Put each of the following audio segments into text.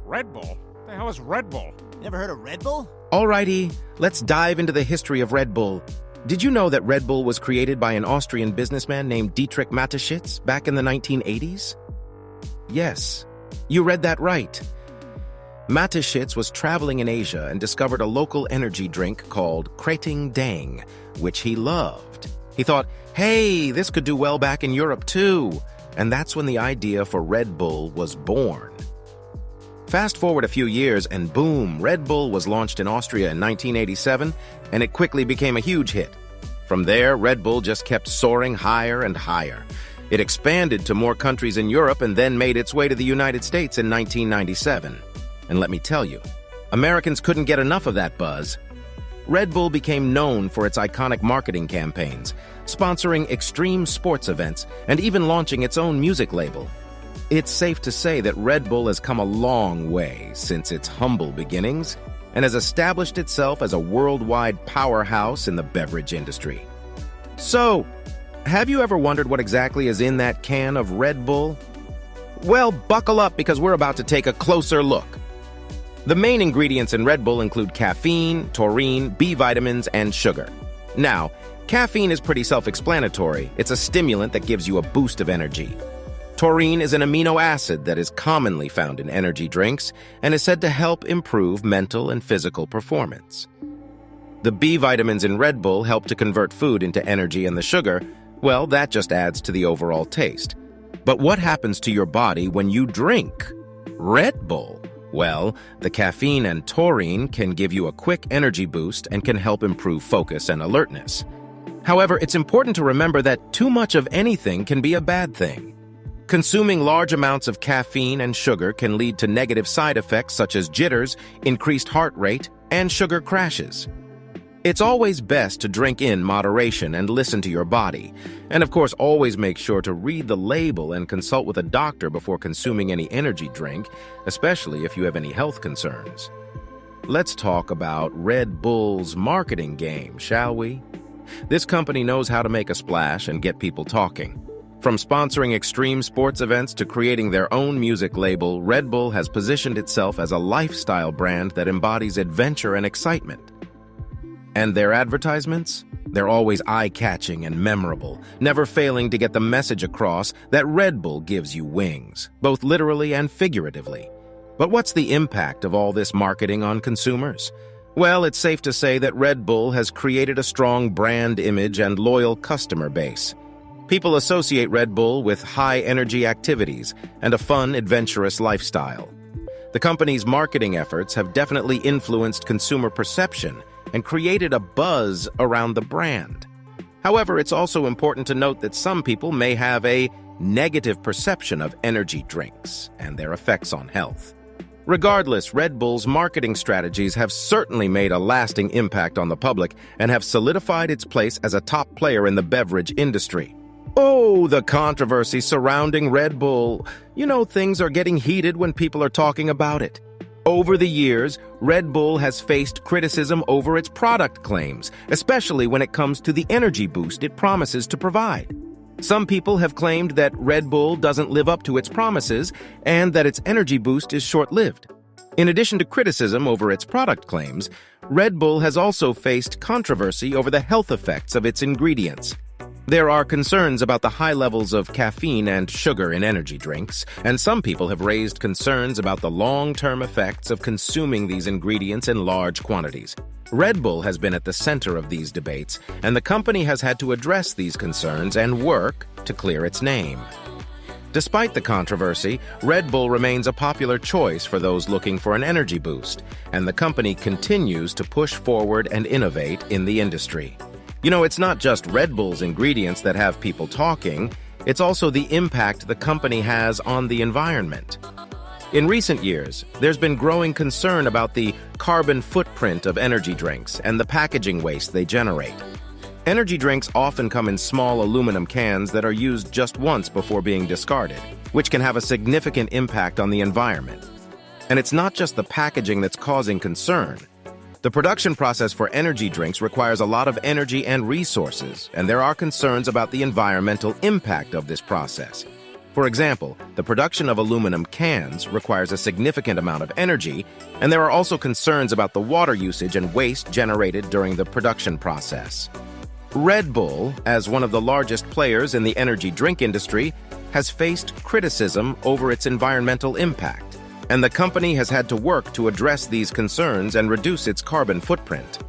Red Bull? What the hell is Red Bull? Never heard of Red Bull? Alrighty, let's dive into the history of Red Bull. Did you know that Red Bull was created by an Austrian businessman named Dietrich Mateschitz back in the 1980s? Yes, you read that right. Mateschitz was traveling in Asia and discovered a local energy drink called Krating Daeng, which he loved. He thought, hey, this could do well back in Europe too. And that's when the idea for Red Bull was born. Fast forward a few years and boom, Red Bull was launched in Austria in 1987, and it quickly became a huge hit. From there, Red Bull just kept soaring higher and higher. It expanded to more countries in Europe and then made its way to the United States in 1997. And let me tell you, Americans couldn't get enough of that buzz. Red Bull became known for its iconic marketing campaigns, sponsoring extreme sports events, and even launching its own music label. It's safe to say that Red Bull has come a long way since its humble beginnings and has established itself as a worldwide powerhouse in the beverage industry. So, have you ever wondered what exactly is in that can of Red Bull? Well, buckle up because we're about to take a closer look. The main ingredients in Red Bull include caffeine, taurine, B vitamins, and sugar. Now, caffeine is pretty self-explanatory. It's a stimulant that gives you a boost of energy. Taurine is an amino acid that is commonly found in energy drinks and is said to help improve mental and physical performance. The B vitamins in Red Bull help to convert food into energy, and the sugar, well, that just adds to the overall taste. But what happens to your body when you drink Red Bull? Well, the caffeine and taurine can give you a quick energy boost and can help improve focus and alertness. However, it's important to remember that too much of anything can be a bad thing. Consuming large amounts of caffeine and sugar can lead to negative side effects such as jitters, increased heart rate, and sugar crashes. It's always best to drink in moderation and listen to your body. And of course, always make sure to read the label and consult with a doctor before consuming any energy drink, especially if you have any health concerns. Let's talk about Red Bull's marketing game, shall we? This company knows how to make a splash and get people talking. From sponsoring extreme sports events to creating their own music label, Red Bull has positioned itself as a lifestyle brand that embodies adventure and excitement. And their advertisements? They're always eye-catching and memorable, never failing to get the message across that Red Bull gives you wings, both literally and figuratively. But what's the impact of all this marketing on consumers? Well, it's safe to say that Red Bull has created a strong brand image and loyal customer base. People associate Red Bull with high-energy activities and a fun, adventurous lifestyle. The company's marketing efforts have definitely influenced consumer perception and created a buzz around the brand. However, it's also important to note that some people may have a negative perception of energy drinks and their effects on health. Regardless, Red Bull's marketing strategies have certainly made a lasting impact on the public and have solidified its place as a top player in the beverage industry. Oh, the controversy surrounding Red Bull. You know, things are getting heated when people are talking about it. Over the years, Red Bull has faced criticism over its product claims, especially when it comes to the energy boost it promises to provide. Some people have claimed that Red Bull doesn't live up to its promises and that its energy boost is short-lived. In addition to criticism over its product claims, Red Bull has also faced controversy over the health effects of its ingredients. There are concerns about the high levels of caffeine and sugar in energy drinks, and some people have raised concerns about the long-term effects of consuming these ingredients in large quantities. Red Bull has been at the center of these debates, and the company has had to address these concerns and work to clear its name. Despite the controversy, Red Bull remains a popular choice for those looking for an energy boost, and the company continues to push forward and innovate in the industry. You know, it's not just Red Bull's ingredients that have people talking, it's also the impact the company has on the environment. In recent years, there's been growing concern about the carbon footprint of energy drinks and the packaging waste they generate. Energy drinks often come in small aluminum cans that are used just once before being discarded, which can have a significant impact on the environment. And it's not just the packaging that's causing concern. The production process for energy drinks requires a lot of energy and resources, and there are concerns about the environmental impact of this process. For example, the production of aluminum cans requires a significant amount of energy, and there are also concerns about the water usage and waste generated during the production process. Red Bull, as one of the largest players in the energy drink industry, has faced criticism over its environmental impact, and the company has had to work to address these concerns and reduce its carbon footprint.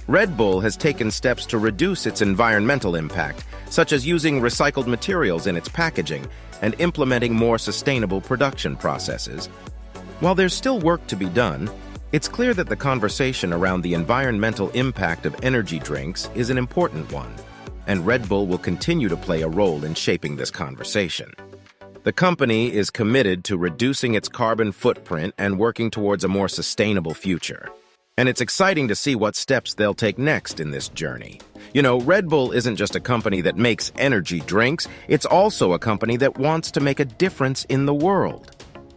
Red Bull has taken steps to reduce its environmental impact, such as using recycled materials in its packaging and implementing more sustainable production processes. While there's still work to be done, it's clear that the conversation around the environmental impact of energy drinks is an important one, and Red Bull will continue to play a role in shaping this conversation. The company is committed to reducing its carbon footprint and working towards a more sustainable future. And it's exciting to see what steps they'll take next in this journey. You know, Red Bull isn't just a company that makes energy drinks, it's also a company that wants to make a difference in the world.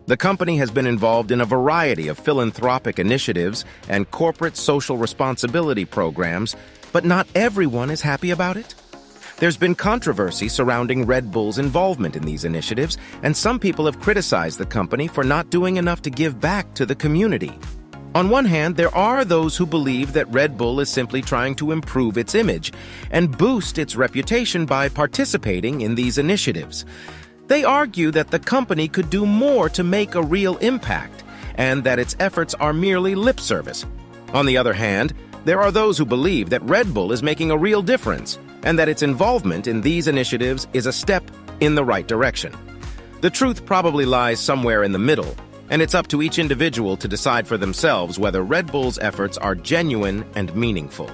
The company has been involved in a variety of philanthropic initiatives and corporate social responsibility programs, but not everyone is happy about it. There's been controversy surrounding Red Bull's involvement in these initiatives, and some people have criticized the company for not doing enough to give back to the community. On one hand, there are those who believe that Red Bull is simply trying to improve its image and boost its reputation by participating in these initiatives. They argue that the company could do more to make a real impact, and that its efforts are merely lip service. On the other hand, there are those who believe that Red Bull is making a real difference, and that its involvement in these initiatives is a step in the right direction. The truth probably lies somewhere in the middle, and it's up to each individual to decide for themselves whether Red Bull's efforts are genuine and meaningful.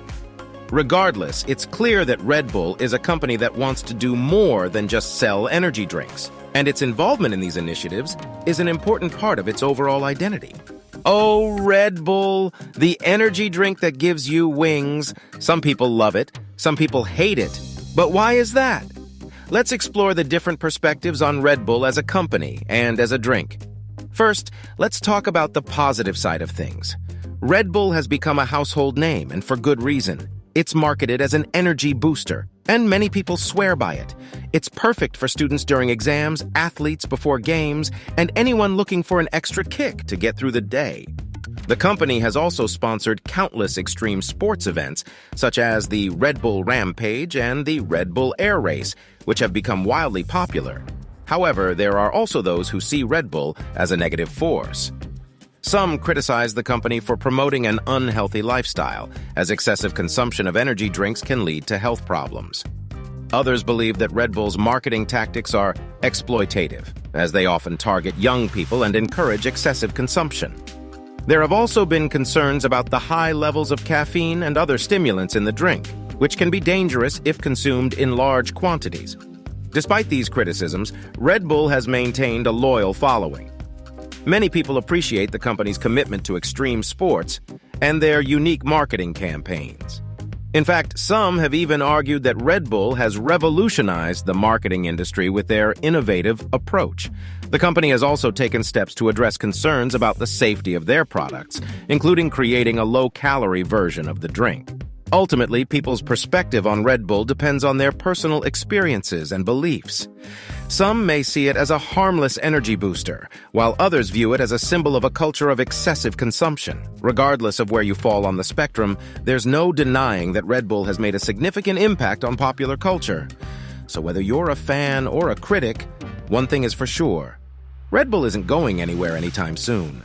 Regardless, it's clear that Red Bull is a company that wants to do more than just sell energy drinks, and its involvement in these initiatives is an important part of its overall identity. Oh, Red Bull, the energy drink that gives you wings. Some people love it, some people hate it. But why is that? Let's explore the different perspectives on Red Bull as a company and as a drink. First, let's talk about the positive side of things. Red Bull has become a household name, and for good reason. It's marketed as an energy booster, and many people swear by it. It's perfect for students during exams, athletes before games, and anyone looking for an extra kick to get through the day. The company has also sponsored countless extreme sports events, such as the Red Bull Rampage and the Red Bull Air Race, which have become wildly popular. However, there are also those who see Red Bull as a negative force. Some criticize the company for promoting an unhealthy lifestyle, as excessive consumption of energy drinks can lead to health problems. Others believe that Red Bull's marketing tactics are exploitative, as they often target young people and encourage excessive consumption. There have also been concerns about the high levels of caffeine and other stimulants in the drink, which can be dangerous if consumed in large quantities. Despite these criticisms, Red Bull has maintained a loyal following. Many people appreciate the company's commitment to extreme sports and their unique marketing campaigns. In fact, some have even argued that Red Bull has revolutionized the marketing industry with their innovative approach. The company has also taken steps to address concerns about the safety of their products, including creating a low-calorie version of the drink. Ultimately, people's perspective on Red Bull depends on their personal experiences and beliefs. Some may see it as a harmless energy booster, while others view it as a symbol of a culture of excessive consumption. Regardless of where you fall on the spectrum, there's no denying that Red Bull has made a significant impact on popular culture. So whether you're a fan or a critic, one thing is for sure: Red Bull isn't going anywhere anytime soon.